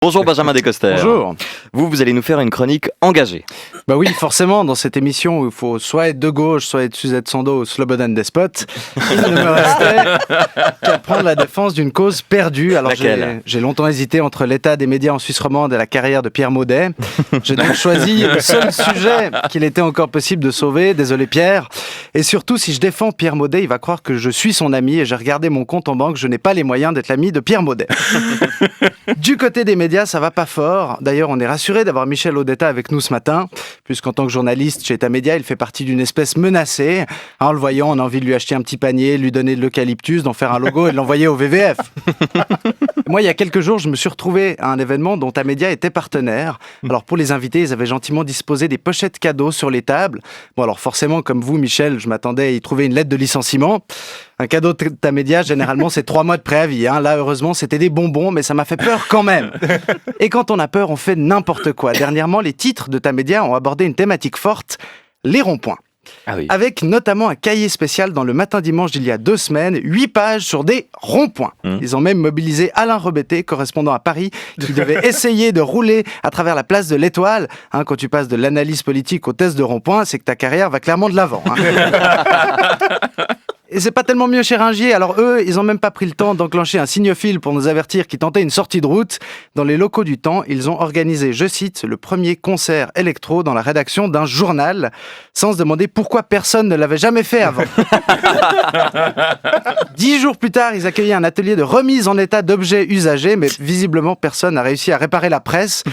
Bonjour Benjamin Descoster. Bonjour. Vous allez nous faire une chronique engagée. Bah oui, forcément, dans cette émission où il faut soit être de gauche, soit être Suzette Sando ou Slobodan Despot, il ne me restait qu'à prendre la défense d'une cause perdue. Alors j'ai longtemps hésité entre l'état des médias en Suisse romande et la carrière de Pierre Maudet. J'ai donc choisi le seul sujet qu'il était encore possible de sauver. Désolé Pierre. Et surtout, si je défends Pierre Maudet, il va croire que je suis son ami et j'ai regardé mon compte en banque. Je n'ai pas les moyens d'être l'ami de Pierre Maudet. Du côté des médias, ça va pas fort. D'ailleurs, on est rassuré d'avoir Michel Odetta avec nous ce matin, puisqu'en tant que journaliste chez Tamedia, il fait partie d'une espèce menacée. En le voyant, on a envie de lui acheter un petit panier, de lui donner de l'eucalyptus, d'en faire un logo et de l'envoyer au VVF. Moi, il y a quelques jours, je me suis retrouvé à un événement dont Tamedia était partenaire. Alors, pour les invités, ils avaient gentiment disposé des pochettes cadeaux sur les tables. Bon, alors forcément, comme vous, Michel, je m'attendais à y trouver une lettre de licenciement. Un cadeau de Tamedia, généralement, c'est 3 mois de préavis. Là, heureusement, c'était des bonbons, mais ça m'a fait peur quand même. Et quand on a peur, on fait n'importe quoi. Dernièrement, les titres de Tamedia ont abordé une thématique forte, les ronds-points. Ah oui. Avec notamment un cahier spécial dans le Matin Dimanche d'il y a 2 semaines, 8 pages sur des ronds-points. Ils ont même mobilisé Alain Rebetté, correspondant à Paris, qui devait essayer de rouler à travers la place de l'Étoile. Quand tu passes de l'analyse politique au test de ronds-points, c'est que ta carrière va clairement de l'avant. Et c'est pas tellement mieux chez Ringier. Alors eux, ils ont même pas pris le temps d'enclencher un signofile pour nous avertir qu'ils tentaient une sortie de route. Dans les locaux du Temps, ils ont organisé, je cite, le premier concert électro dans la rédaction d'un journal, sans se demander pourquoi personne ne l'avait jamais fait avant. 10 jours plus tard, ils accueillaient un atelier de remise en état d'objets usagés, mais visiblement personne n'a réussi à réparer la presse.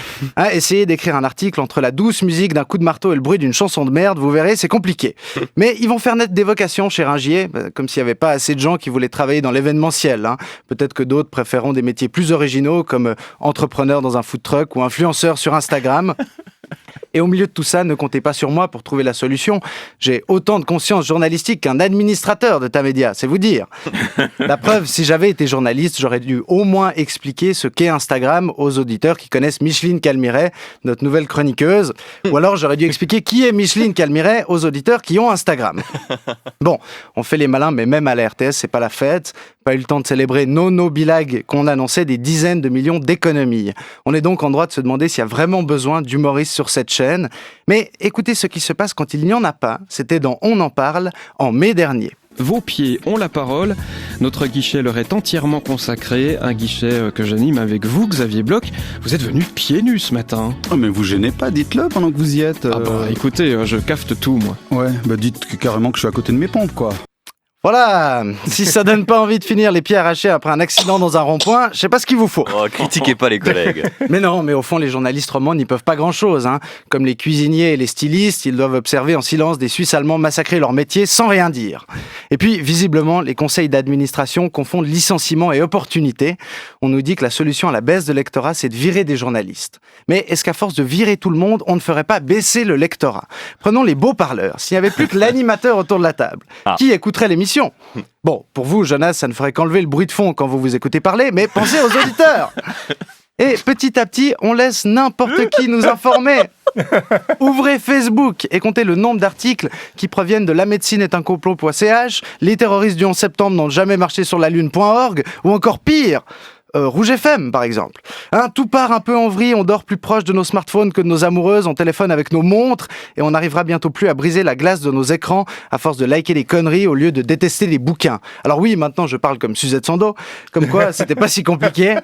Essayez d'écrire un article entre la douce musique d'un coup de marteau et le bruit d'une chanson de merde, vous verrez, c'est compliqué. Mais ils vont faire naître des vocations chez Ringier, comme s'il n'y avait pas assez de gens qui voulaient travailler dans l'événementiel. Peut-être que d'autres préféreront des métiers plus originaux, comme entrepreneur dans un food truck ou influenceur sur Instagram. Et au milieu de tout ça, ne comptez pas sur moi pour trouver la solution. J'ai autant de conscience journalistique qu'un administrateur de Tamedia, c'est vous dire. La preuve, si j'avais été journaliste, j'aurais dû au moins expliquer ce qu'est Instagram aux auditeurs qui connaissent Micheline Calmiret, notre nouvelle chroniqueuse. Ou alors j'aurais dû expliquer qui est Micheline Calmiret aux auditeurs qui ont Instagram. Bon, on fait les malins, mais même à la RTS, c'est pas la fête. Pas eu le temps de célébrer Nono Bilag qu'on annonçait des dizaines de millions d'économies. On est donc en droit de se demander s'il y a vraiment besoin d'humoristes sur cette chaîne. Mais écoutez ce qui se passe quand il n'y en a pas. C'était dans On en parle en mai dernier. Vos pieds ont la parole. Notre guichet leur est entièrement consacré. Un guichet que j'anime avec vous, Xavier Bloch. Vous êtes venu pieds nus ce matin. Oh mais vous gênez pas, dites-le pendant que vous y êtes. Écoutez, je cafte tout, moi. Ouais, dites carrément que je suis à côté de mes pompes, quoi. Voilà, si ça donne pas envie de finir les pieds arrachés après un accident dans un rond-point, je sais pas ce qu'il vous faut. Critiquez pas les collègues. Mais au fond, les journalistes romans n'y peuvent pas grand-chose. Comme les cuisiniers et les stylistes, ils doivent observer en silence des Suisses allemands massacrer leur métier sans rien dire. Et puis, visiblement, les conseils d'administration confondent licenciement et opportunité. On nous dit que la solution à la baisse de lectorat, c'est de virer des journalistes. Mais est-ce qu'à force de virer tout le monde, on ne ferait pas baisser le lectorat ? Prenons les beaux parleurs. S'il n'y avait plus que l'animateur autour de la table, qui écouterait l'émission ? Bon, pour vous, Jonas, ça ne ferait qu'enlever le bruit de fond quand vous vous écoutez parler, mais pensez aux auditeurs. Et petit à petit, on laisse n'importe qui nous informer. Ouvrez Facebook et comptez le nombre d'articles qui proviennent de lamédecineusuncomplot.ch, les terroristes du 11 septembre n'ont jamais marché sur la lune.org, ou encore pire, Rouge FM, par exemple. Tout part un peu en vrille, on dort plus proche de nos smartphones que de nos amoureuses, on téléphone avec nos montres, et on n'arrivera bientôt plus à briser la glace de nos écrans à force de liker des conneries au lieu de détester les bouquins. Alors oui, maintenant je parle comme Suzette Sando, comme quoi c'était pas si compliqué.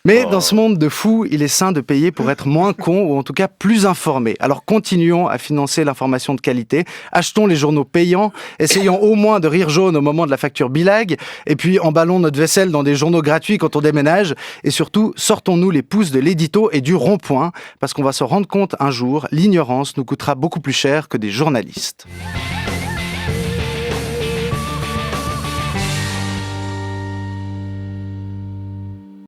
Mais dans ce monde de fous, il est sain de payer pour être moins con ou en tout cas plus informé. Alors continuons à financer l'information de qualité, achetons les journaux payants, essayons au moins de rire jaune au moment de la facture bilag, et puis emballons notre vaisselle dans des journaux gratuits quand on déménage, et surtout sortons-nous les pouces de l'édito et du rond-point, parce qu'on va se rendre compte un jour, l'ignorance nous coûtera beaucoup plus cher que des journalistes.